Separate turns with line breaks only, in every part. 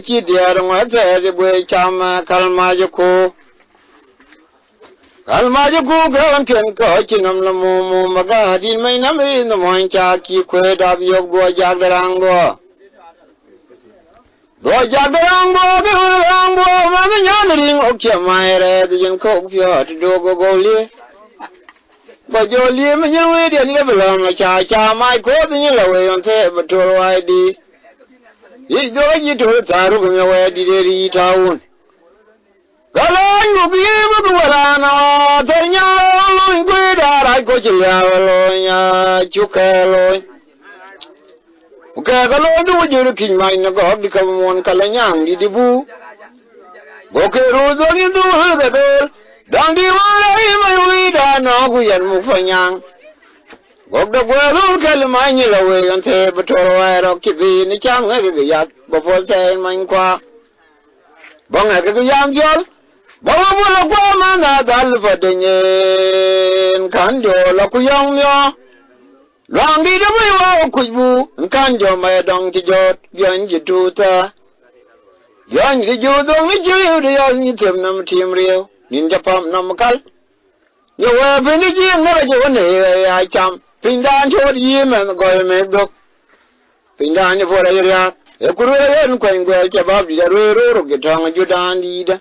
chi dia ngwa te de bwe cham kalma ju ku gawan ken ko chinom la mu maga din mai nam in mo cha ki kwe da yok bo jag darang bo ke rang bo ma nya ring ok che mai re de jin ko pyo do go li bo jo li me nyen we de ni bla ma cha mai ko de ni la we on the ba to wai di yi do yi to ta ru me we di de ri taun galan yu bi mu ko la na ter nya lo ngwe da rai ko chi ya lo nya chu ka lo ka lo du ju kin mai na go di ka mon ka la nyang di bu go ke ru zo ni du ga do dang di wa lai mai wi da no ku yan mu fa nyang go da go lu ka le mai ni la we an the ba to wa ro ki bi ni chang ga ga ya bo fo te man kwa ba nga ga yang jol ba mo la kwa ma na dal fa de nyen kan jo la ku yang myo long đi đâu mới vào cùi bu can cho mày đong thì giọt giòn gì tu ta giòn cái giọt dong cái chiều đi giòn như thêm năm thêm riêu nhìn cho pam năm cal giờ về bên đi chiên nó là chỗ này ai chăm pin đan cho đi mà gọi mẹ đục pin đan như vậy ra cái cùi rồi quanh quanh cho bắp đi rồi cái thằng cho đan đi đó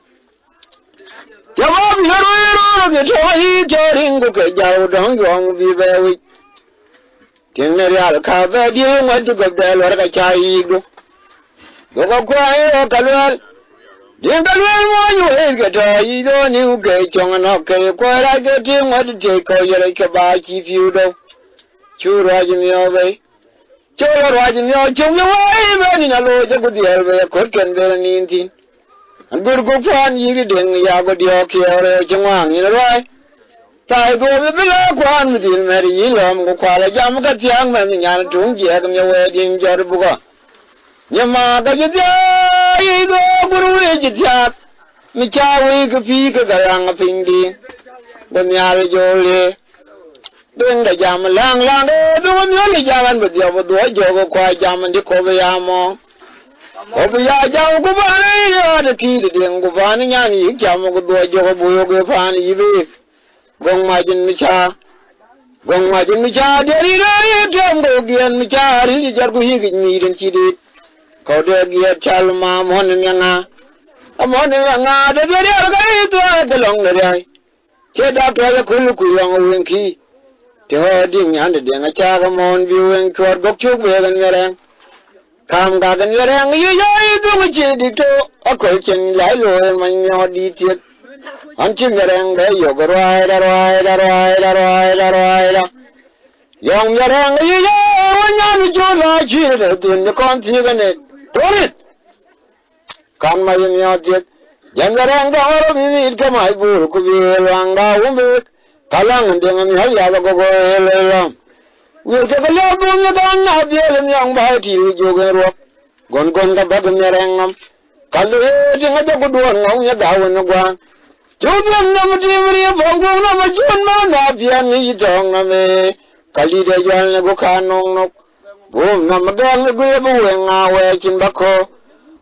cho bắp đi rồi cái thằng cho riêng của cái giàu đong giòn vì về tiếng này là cà phê đi ngoài tu gặp đại loại cái chai đó, tôi có qua ấy cả luôn, tiếng cả luôn mọi người cái trời đó nếu cái chồng nó cái qua lại cái tiếng ngoài tu coi giờ cái bài chi phiếu đâu, chú ra gì nhiều vậy, chú ra gì nhiều chồng như vậy bên này là cho cái điều về cốt cần về nín tin, anh cứ có phán gì cái tiếng nhà cái điều kia rồi chồng hoàng như vậy. Tai go be bela kwan mi din meri yilom go kwala jam ka tiang men nyan tung je kam ye we din jor bu go nyama ga je yi go guru we je tiak mi cha we ka pi ka ga lang ping din ben yar jo le den da jam lang de do mi ni jaman bu dio bu do jo go kwa jam di ko be ya mo ko be ya jam ko ba ni ya de ki de den go ba ni nya ni jam go do jo bu yo go pa ni be gong majin mi cha deri re tem go gian mi cha ri jar ku higi mi den ci dit ko de gia chal ma mon nga de deri ga to ga long ne dai che da to ya kul ku yang wen ki te di nyan de nga cha ga mon bi wen chor bok chuk be gan mereng kam ga gan mereng yu yi to mi ci dit to akol chen lai lo man nyo di tiet anh chim yareng để yo go roi da yong yareng yi yo nya mi jo la chi de tun de kon thi ga ne torit kan ma yin yo tiet jam yareng da ro mi ka mai bu ku bi lang da um bi kalang de ngam ha ya go le lam wir ka la bu mi da na bi le nyang ba ti jo ga ro gon ga ba ga yareng nam kal he de nga go do ngong ya da won gwa Children nam timri bongong nam chun ma na pian ni dong nam e kali de jan le go kanong nok bom nam dang le go bu we nga we chin ba ko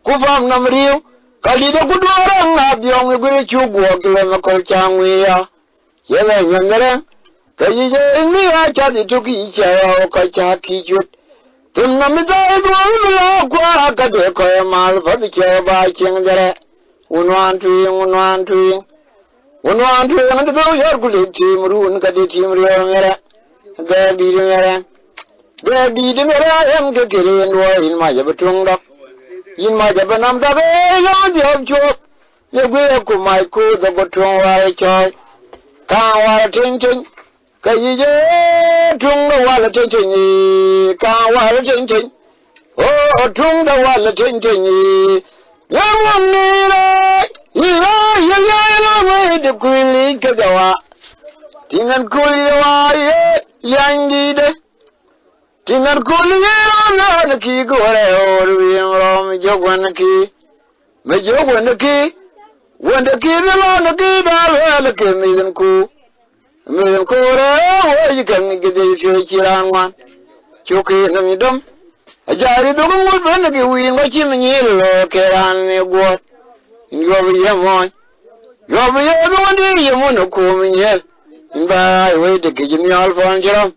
ku bam nam riu kali de ku do rang na byong le go chu go le ma ko chang wi ya ye le nyang re ka yi je ni ya cha di tu ki cha ya ka cha ki chut tum nam da do lo kwa ka de ko mal ba di cha ba ching dere unwan tu One and go your good team, Ruweng, the team, there be the I am getting in my Jabatung. In my Jabanam, the joke. You will go my cool the Botong while choy. Can't while attention. Kayi tung the while attention. Can't while attention. Oh, tung the while attention. Young one, de kuli kagawa tingan kuli wa ye yang di de tingan kuli ye na ki go re or wi ro mi jogwan ki wanda ki na ki da le ke mi ku re wo yi kan gi de fi chiran wan chuki na mi dom ajari do ngul ben ke win ko chim nyil lo keran ne got yo bi yemon yo bi yemon di yemon ko nyel ba we de ke jimi al fon jiram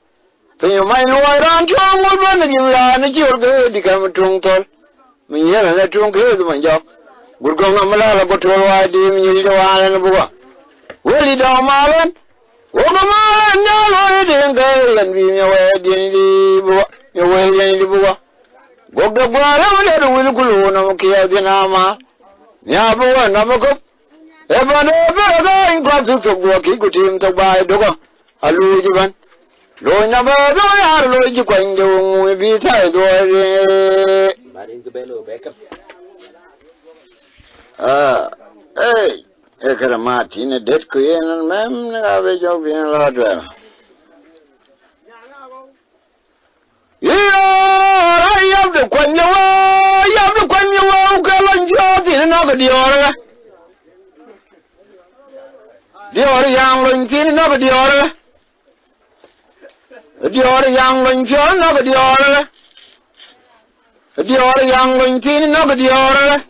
pe mai lo ran cho ngul ben ke la ne chi orge di kam tung tol nyel ne tung ke du man jok gur go ngamala la go tol wa di nyil do wa ne bu weli do malan o go malan nya lo de ngai yan bi me we di di bu me we di bu gogda gwara wala da wili kulu na mukiya dinama ya buwa na mako e bane bega in ko fi go ki gutim to bai dogo aluji ban lo na ba do ya lo ji ko inde mu bi ta do re marin ke belo backup e kara mati ne det ko yen mem na be jog din la do the Quanya, Galan Jog in another Diora. Diora Young Linkin, another Diora. Diora Young Linkin, another Diora. Diora Young Linkin, another Diora.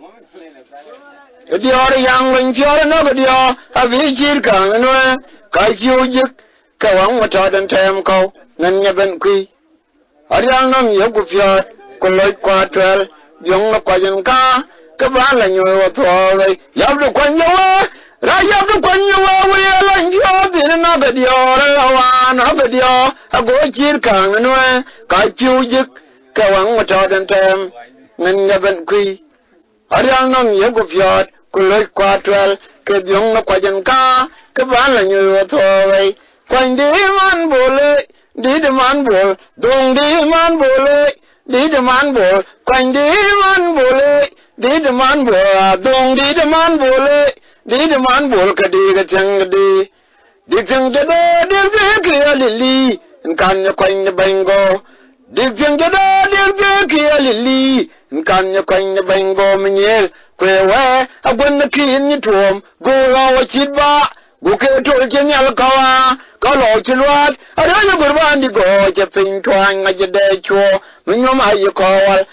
Diora Young Linkin, another Diora. A vigil can, and Kaikujuk, Kawang, what other time call, Nanya Benqui. Ariang nam yogu pyot koloi kwatwel byong na kwajen ka kabala nyoy watwale yabdu kwanyawa ra yabdu kwanyawa we la nyo din na bedio ra na bedio ago chir kang nwe ka pyujik kawang matodan tem nganya ben kui ariang nam yogu pyot koloi kwatwel ke byong na kwajen ka kabala nyoy watwale kwandi man bole di de man bol dong di man bole di de man bol kwang di man bole di de man bol dong di de man bole di de man bol ka di ga chang di chang de de ke ali kan ya kwang de bengo di chang de de ke ali kan ya kwang de bengo mnyel kwe we agon na kin ni tuom go la chit ba go ke tol kenyal kawa ka lo chilwat ara yo gurban di go che pin twang a jede cho minyom ayi kowal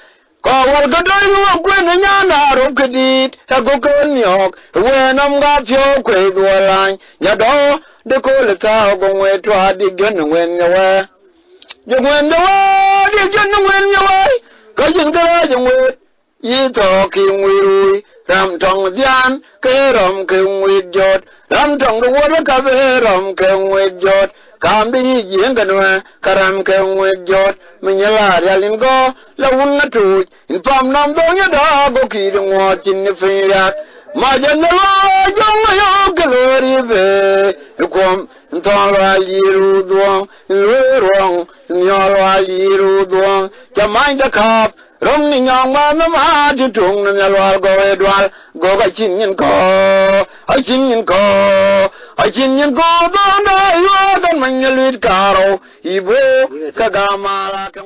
ga doi wo kwen nya na ro kredit ha go kon nyok we nam ga pyo kwe duolan nya do de ko le ta go ngwe twa di gen ngwen we je ngwen de we di gen ngwen we ka jin ga je ngwe yi to ki ngwi ram tong dian ke ram ke ngwi jot ram tong do wo ka be ram ke ngwi jot kam di yin ga no karam ke ngwi jot minyala yalin go la wun na tu in pam nam do nya da go ki de ngo chin ni fe ya ma jan na jong yo ke lo ri be kom ntong la yi ru do lu rong nyo la yi ru do cha mai da kap rong ni nyong ma ma tu tung na nyal go e dwal go ga chin yin ko a chin yin ko do na yo kan man nyal wit karo ibo ka ga ma la kan